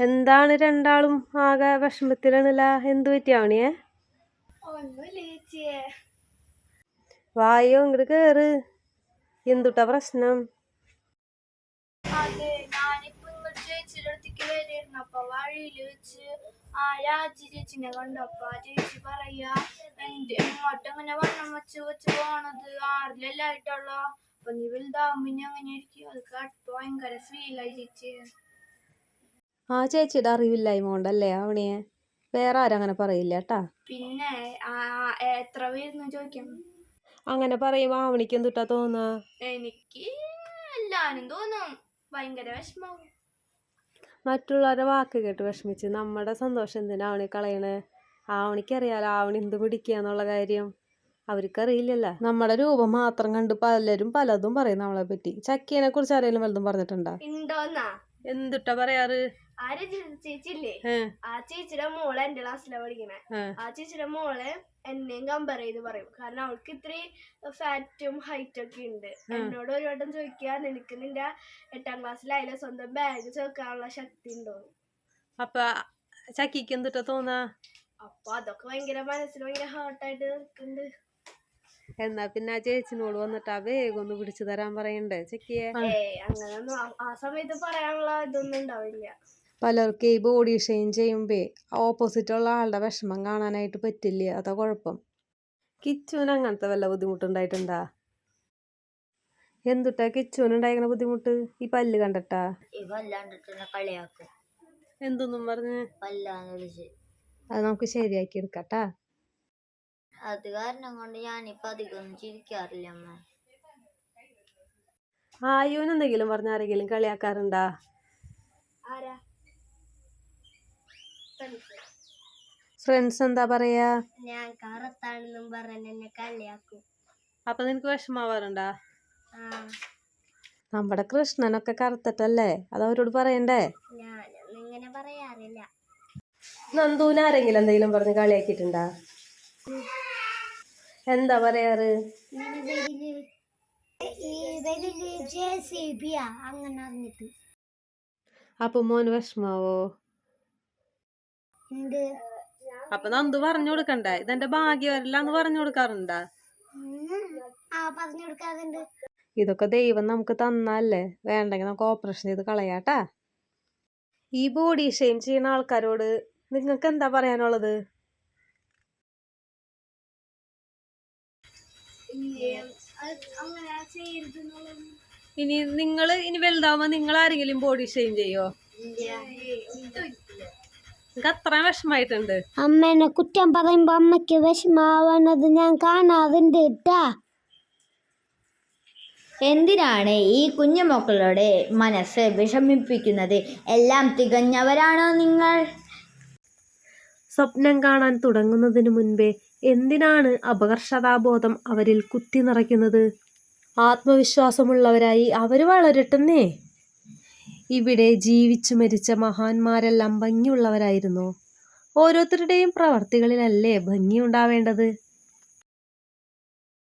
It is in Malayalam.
എന്താണ് രണ്ടാളും ആകെ വിഷമത്തിലാണല്ല? എന്തു പറ്റിയാവണിയെ? വായോ ഇങ്ങോട്ട് കേറ്. എന്തുട്ടാ പ്രശ്നം? അതെ, ഞാനിപ്പോ ഇങ്ങോട്ട് ചേച്ചിയുടെ അടുത്തേക്ക് വരികയായിരുന്നു. അപ്പൊ വഴിയില് വെച്ച് ആ രാജി ചേച്ചിനെ കണ്ടപ്പോ ആ ചേച്ചി പറയാ എങ്ങോട്ടങ്ങനെ വണ്ണം വെച്ച് വെച്ച് പോണത് 6-ലായിട്ടുള്ള. അപ്പൊ നീ വലുതാവുമ്പോ ഇനി അങ്ങനെ ഇരിക്കും. അത് കേട്ടപ്പോ ഭയങ്കര ഫീലായി ചേച്ചി. ആ ചേച്ചിയുടെ അറിവില്ലായ്മ കൊണ്ടല്ലേ അവണിയെ? വേറെ ആരും അങ്ങനെ പറയില്ല കേട്ടാ. പിന്നെ എത്ര പേരുന്ന് ചോദിക്കണം. അങ്ങനെ പറയുമ്പോ അവണിക്ക് എന്തുട്ടാ തോന്നാ? എനിക്ക് എല്ലാരും തോന്നും ഭയങ്കര വിഷമാവും. മറ്റുള്ളവരുടെ വാക്ക് കേട്ട് വിഷമിച്ച് നമ്മുടെ സന്തോഷം എന്തിനാ അവണി കളയണേ? ആവണിക്കറിയാലോ ആവണി എന്ത് പിടിക്കാന്നുള്ള കാര്യം. അവർക്കറിയില്ലല്ലോ. നമ്മുടെ രൂപം മാത്രം കണ്ട് പലരും പലതും പറയും നമ്മളെ പറ്റി. ചക്കീനെ കുറിച്ച് ആരെങ്കിലും വല്ലതും പറഞ്ഞിട്ടുണ്ടോ? എന്തുട്ടാ പറയാറ്? ആര് ചേച്ചില്ലേ, ആ ചേച്ചിയുടെ മോള് എന്റെ ക്ലാസ്സിലാ പഠിക്കണേ. ആ ചേച്ചിയുടെ മോള് എന്നെയും കമ്പയർ ചെയ്ത് പറയും. കാരണം അവൾക്ക് ഇത്രയും ഫാറ്റും ഹൈറ്റും ഒക്കെ ഉണ്ട്. എന്നോട് ഒരു വട്ടം ചോദിക്കുക, നിനക്ക് നിന്റെ 8ാം ക്ലാസ്സിലായാലും സ്വന്തം ബാഗ് ചേർക്കാനുള്ള ശക്തി ഉണ്ടോ? അപ്പൊ ചക്കിക്ക് എന്തുട്ടാ തോന്നാ? അപ്പൊ അതൊക്കെ ഭയങ്കര മനസ്സിൽ ഭയങ്കര ഹേർട്ടായിട്ട് നിൽക്കുന്നുണ്ട്. എന്നാ പിന്നെ ആ ചേച്ചിനോട് വന്നിട്ട് ആ വേഗം ഒന്ന് പിടിച്ചു തരാൻ പറയണ്ടേ ചക്കിയെ? അങ്ങനൊന്നും ആ സമയത്ത് പറയാനുള്ള ഇതൊന്നും ഉണ്ടാവില്ല. പലർക്ക് ഈ ബോഡി ഷെയിം ചെയ്യുമ്പേ ഓപ്പോസിറ്റ് ഉള്ള ആളുടെ വിഷമം കാണാനായിട്ട് പറ്റില്ല. അതാ കുഴപ്പം. കിച്ചുവിന് അങ്ങനത്തെ വല്ല ബുദ്ധിമുട്ടുണ്ടായിട്ടുണ്ടാ? എന്തുട്ടാ കിച്ചുവിന് ഉണ്ടായിരിക്കണ ബുദ്ധിമുട്ട്? ഈ പല്ല് കണ്ടിട്ടാ? കളിയാക്കും. എന്തൊന്നും പറഞ്ഞ്? പല്ലാന്ന് വിളിച്ച്. അത് നമുക്ക് ശരിയാക്കി എടുക്കാട്ടാ. അത് കാരണം കൊണ്ട് ഞാനിപ്പോ അധികം ചിരിക്കാറില്ല അമ്മ. ആയുവിന് എന്തെങ്കിലും പറഞ്ഞ ആരെങ്കിലും കളിയാക്കാറുണ്ടാ? ഫ്രണ്ട്സ് എന്താ പറയാ? ഞാൻ കറുത്താണെന്നും പറഞ്ഞ് എന്നെ കളിയാക്കും. അപ്പൊ നിനക്ക് വിഷമാവാറുണ്ടാ? നമ്മുടെ കൃഷ്ണനൊക്കെ കറുത്തിട്ടല്ലേ? അത് അവരോട് പറയണ്ടേ? ഞാനൊന്നും ഇങ്ങനെ പറയാറില്ല. നന്ദൂന് ആരെങ്കിലും എന്തെങ്കിലും പറഞ്ഞ് കളിയാക്കിയിട്ടുണ്ടാ? എന്താ പറയാറ്? അപ്പൊ മോന് വിഷമാവോ? അപ്പൊ നന്ദു പറഞ്ഞു കൊടുക്കണ്ടേ? ഇതെന്റെ ഭാഗ്യവരല്ലാന്ന് പറഞ്ഞു കൊടുക്കാറുണ്ടാ? ഇതൊക്കെ ദൈവം നമുക്ക് തന്നല്ലേ, വേണ്ടെങ്കിൽ നമുക്ക് ഓപ്പറേഷൻ ചെയ്ത് കളയാട്ടാ. ഈ ബോഡി ഷെയിം ചെയ്യുന്ന ആൾക്കാരോട് നിങ്ങൾക്ക് എന്താ പറയാനുള്ളത്? ഇനി വലുതാവുമ്പോ നിങ്ങൾ ആരെങ്കിലും ബോഡി ഷെയിം ചെയ്യോ? നിങ്ങൾക്ക് അത്രയും വിഷമായിട്ടുണ്ട്? അമ്മേനെ കുറ്റം പറയുമ്പോ അമ്മയ്ക്ക് വിഷമാവണത് ഞാൻ കാണാറുണ്ട് ട്ടാ. എന്തിനാണ് ഈ കുഞ്ഞുമക്കളുടെ മനസ്സ് വിഷമിപ്പിക്കുന്നത്? എല്ലാം തികഞ്ഞവരാണോ നിങ്ങൾ? സ്വപ്നം കാണാൻ തുടങ്ങുന്നതിന് മുൻപേ എന്തിനാണ് അപകർഷതാബോധം അവരിൽ കുത്തി നിറയ്ക്കുന്നത്? ആത്മവിശ്വാസമുള്ളവരായി അവർ വളരട്ടെന്നേ. ഇവിടെ ജീവിച്ചു മരിച്ച മഹാന്മാരെല്ലാം ഭംഗിയുള്ളവരായിരുന്നു. ഓരോരുത്തരുടെയും പ്രവർത്തികളിലല്ലേ ഭംഗി ഉണ്ടാവേണ്ടത്?